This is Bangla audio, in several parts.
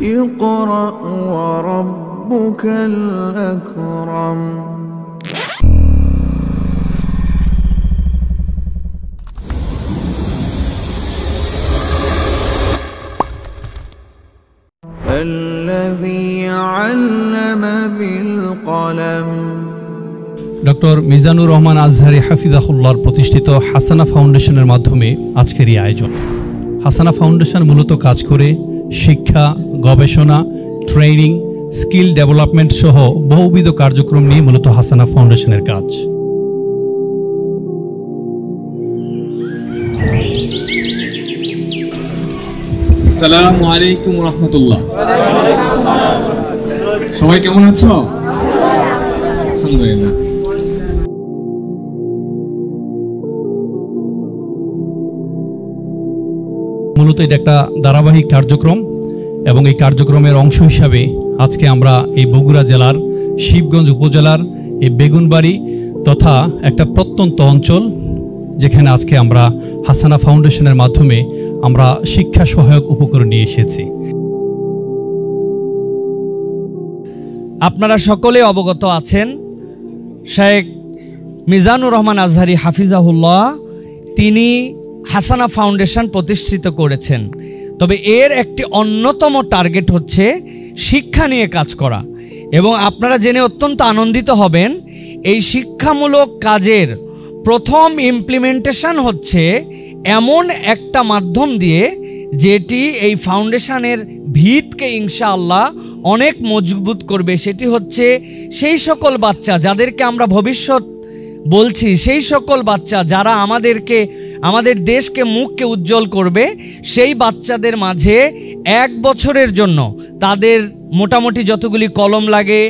اقرأ وربك الأكرم الذي علم بالقلم ডক্টর মিজানুর রহমান আজহারি হাফিজাহুল্লাহর প্রতিষ্ঠিত হাসানা ফাউন্ডেশনের মাধ্যমে আজকের এই আয়োজন। হাসানা ফাউন্ডেশন মূলত কাজ করে শিক্ষা, গবেষণা, ট্রেনিং, স্কিল ডেভেলপমেন্ট সহ বহুবিধ কার্যক্রম নিয়ে মূলত হাসানা ফাউন্ডেশনের কাজ। আসসালামু আলাইকুম রাহমাতুল্লাহ। সবাই কেমন আছো? আলহামদুলিল্লাহ। মূলত এটা একটা ধারাবাহিক কার্যক্রম এবং এই কার্যক্রমের অংশ হিসাবে আজকে আমরা এই বগুড়া জেলার শিবগঞ্জ উপজেলার এই বেগুনবাড়ি তথা একটা প্রত্যন্ত অঞ্চল, যেখানে আজকে আমরা হাসানা ফাউন্ডেশনের মাধ্যমে আমরা শিক্ষা সহায়ক উপকরণ নিয়ে এসেছি। আপনারা সকলে অবগত আছেন, শেখ মিজানুর রহমান আজহারি হাফিজাহুল্লাহ তিনি হাসানা ফাউন্ডেশন প্রতিষ্ঠিত করেছেন। তবে এর একটি অন্যতম টার্গেট হচ্ছে শিক্ষা নিয়ে কাজ করা, এবং আপনারা জেনে অত্যন্ত আনন্দিত হবেন এই শিক্ষামূলক কাজের প্রথম ইমপ্লিমেন্টেশন হচ্ছে এমন একটা মাধ্যম দিয়ে যেটি এই ফাউন্ডেশনের ভিতকে ইনশাআল্লাহ অনেক মজবুত করবে। সেটি হচ্ছে সেই সকল বাচ্চা যাদেরকে আমরা ভবিষ্যৎ বলছি, সেই সকল বাচ্চা যারা আমাদের দেশকে মুখকে উজ্জ্বল করবে, সেই বাচ্চাদের মাঝে 1 বছরের জন্য তাদের মোটামুটি যতগুলি কলম লাগে,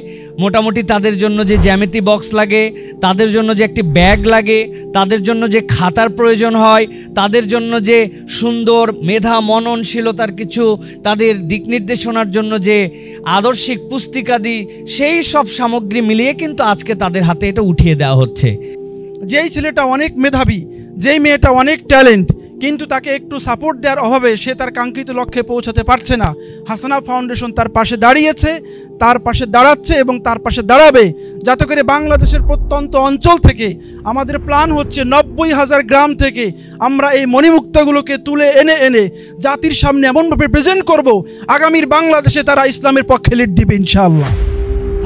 মোটামুটি তাদের জন্য যে জ্যামিতি বক্স লাগে, তাদের জন্য যে একটি ব্যাগ লাগে, তাদের জন্য যে খাতার প্রয়োজন হয়, তাদের জন্য যে সুন্দর মেধা মননশীলতার কিছু তাদের দিক নির্দেশনার জন্য যে আদর্শিক পুস্তিকাদি, সেই সব সামগ্রী মিলিয়ে কিন্তু আজকে তাদের হাতে এটা উঠিয়ে দেওয়া হচ্ছে। যেই ছেলেটা অনেক মেধাবী, যেই মেয়েটা অনেক ট্যালেন্ট, কিন্তু তাকে একটু সাপোর্ট দেওয়ার অভাবে সে তার কাঙ্ক্ষিত লক্ষ্যে পৌঁছাতে পারছে না, হাসানা ফাউন্ডেশন তার পাশে দাঁড়িয়েছে, তার পাশে দাঁড়াচ্ছে এবং তার পাশে দাঁড়াবে, যাতে করে বাংলাদেশের প্রত্যন্ত অঞ্চল থেকে আমাদের প্ল্যান হচ্ছে 90,000 গ্রাম থেকে আমরা এই মণিমুক্তাগুলোকে তুলে এনে জাতির সামনে এমনভাবে প্রেজেন্ট করব, আগামীর বাংলাদেশে তারা ইসলামের পক্ষে লিড দিবে ইনশাআল্লাহ।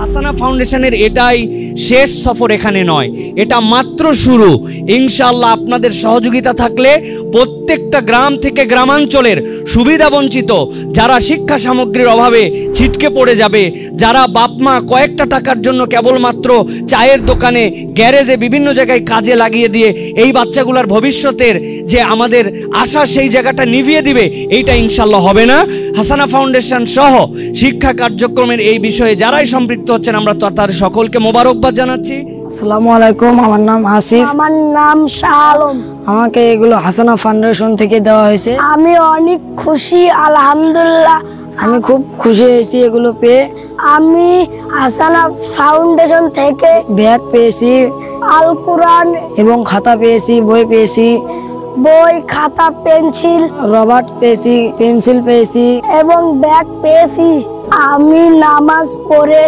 হাসানা ফাউন্ডেশনের এটাই শেষ সফর এখানে নয়, এটা মাত্র শুরু। ইনশাআল্লাহ আপনাদের সহযোগিতা থাকলে প্রত্যেকটা গ্রাম থেকে গ্রামাঞ্চলের সুবিধাবঞ্চিত যারা শিক্ষা সামগ্রীর অভাবে ছিটকে পড়ে যাবে, যারা বাপমা কয়েকটা টাকার জন্য কেবলমাত্র চায়ের দোকানে, গ্যারেজে, বিভিন্ন জায়গায় কাজে লাগিয়ে দিয়ে এই বাচ্চাগুলোর ভবিষ্যতের যে আমাদের আশা সেই জায়গাটা নিভিয়ে দিবে, এইটা ইনশাআল্লাহ হবে না। হাসানা ফাউন্ডেশন সহ শিক্ষা কার্যক্রমের এই বিষয়ে যারাই সম্পৃক্ত হচ্ছেন আমরা তার সকলকে মোবারকবাদ জানাচ্ছি। আসসালামু আলাইকুম, আমার নাম আসিফ। আমার নাম শাহ আলম। আমাকে এগুলো হাসানা ফাউন্ডেশন থেকে দেওয়া হয়েছে। আমি অনেক খুশি, আলহামদুলিল্লাহ। আমি খুব খুশি হয়েছি এগুলো পেয়ে। আমি হাসানা ফাউন্ডেশন থেকে ব্যাগ পেয়েছি, আল কোরআন এবং খাতা পেয়েছি, বই পেয়েছি, বই, খাতা, পেন্সিল, রবার পেয়েছি, পেন্সিল পেয়েছি এবং ব্যাগ পেয়েছি। আমি নামাজ পড়ে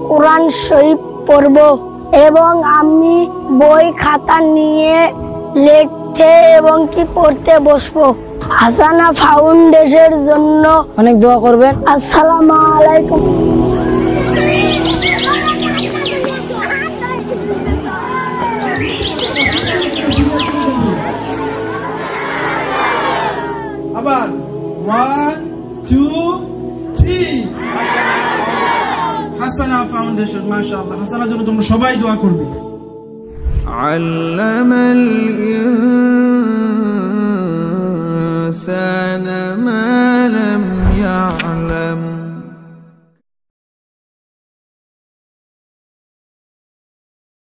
কোরআন শরীফ পড়ব এবং আমি বই খাতা নিয়ে লিখতে এবং কি পড়তে বসবো। হাসানা ফাউন্ডেশনের জন্য অনেক দোয়া করবেন। আসসালামু আলাইকুম। আবার 1 2 3 হাসানা ফাউন্ডেশন, মাশাআল্লাহ। হাসানার জন্য তোমরা সবাই দোয়া করবে। علم الإنسان